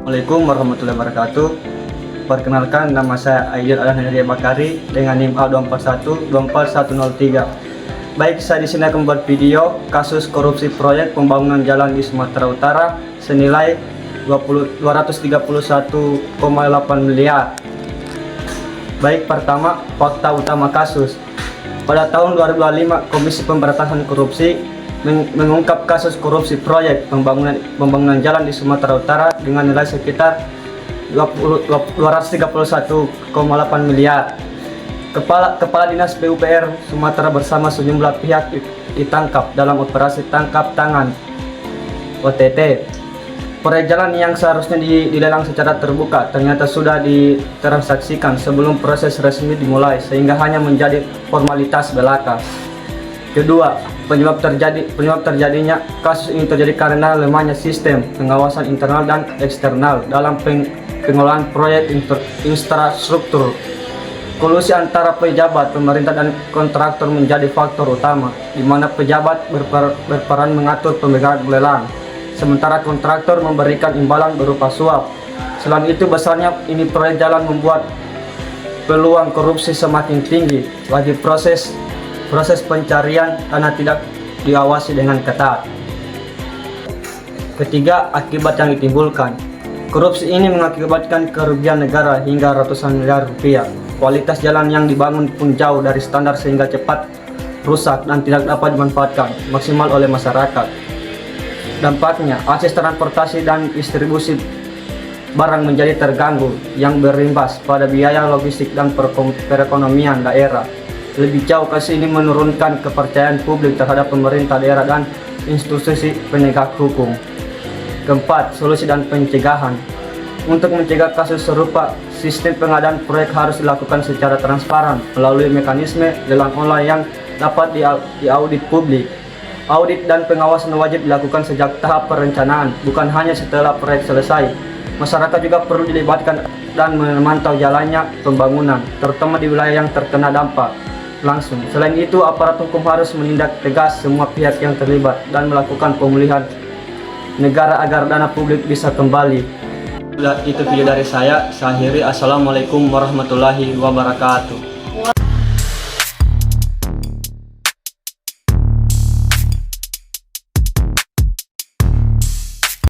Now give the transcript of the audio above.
Assalamualaikum warahmatullahi wabarakatuh. Perkenalkan, nama saya Aidil Adhanheria Bakari dengan NIM A241-24103. Baik, saya di sini akan membuat video kasus korupsi proyek pembangunan jalan di Sumatera Utara senilai 231,8 miliar. Baik, pertama, fakta utama kasus. Pada tahun 2005, Komisi Pemberantasan Korupsi mengungkap kasus korupsi proyek pembangunan jalan di Sumatera Utara dengan nilai sekitar 231,8 miliar. Kepala Dinas PUPR Sumatera bersama sejumlah pihak ditangkap dalam operasi tangkap tangan OTT. Proyek jalan yang seharusnya dilelang secara terbuka ternyata sudah ditransaksikan sebelum proses resmi dimulai, sehingga hanya menjadi formalitas belaka. Kedua, penyebab terjadinya kasus ini terjadi karena lemahnya sistem pengawasan internal dan eksternal dalam pengelolaan proyek infrastruktur. Kolusi antara pejabat, pemerintah, dan kontraktor menjadi faktor utama, di mana pejabat berperan mengatur pembebasan lelang, sementara kontraktor memberikan imbalan berupa suap. Selain itu, besarnya ini proyek jalan membuat peluang korupsi semakin tinggi bagi proses pencarian karena tidak diawasi dengan ketat. Ketiga, akibat yang ditimbulkan. Korupsi ini mengakibatkan kerugian negara hingga ratusan miliar rupiah. Kualitas jalan yang dibangun pun jauh dari standar sehingga cepat rusak dan tidak dapat dimanfaatkan maksimal oleh masyarakat. Dampaknya, akses transportasi dan distribusi barang menjadi terganggu yang berimbas pada biaya logistik dan perekonomian daerah. Lebih jauh, kasus ini menurunkan kepercayaan publik terhadap pemerintah daerah dan institusi penegak hukum. Keempat, solusi dan pencegahan. Untuk mencegah kasus serupa, sistem pengadaan proyek harus dilakukan secara transparan melalui mekanisme lelang online yang dapat diaudit publik. Audit dan pengawasan wajib dilakukan sejak tahap perencanaan, bukan hanya setelah proyek selesai. Masyarakat juga perlu dilibatkan dan memantau jalannya pembangunan, terutama di wilayah yang terkena dampak langsung. Selain itu, aparat hukum harus menindak tegas semua pihak yang terlibat dan melakukan pemulihan negara agar dana publik bisa kembali. Itu video dari saya akhiri. Assalamualaikum warahmatullahi wabarakatuh.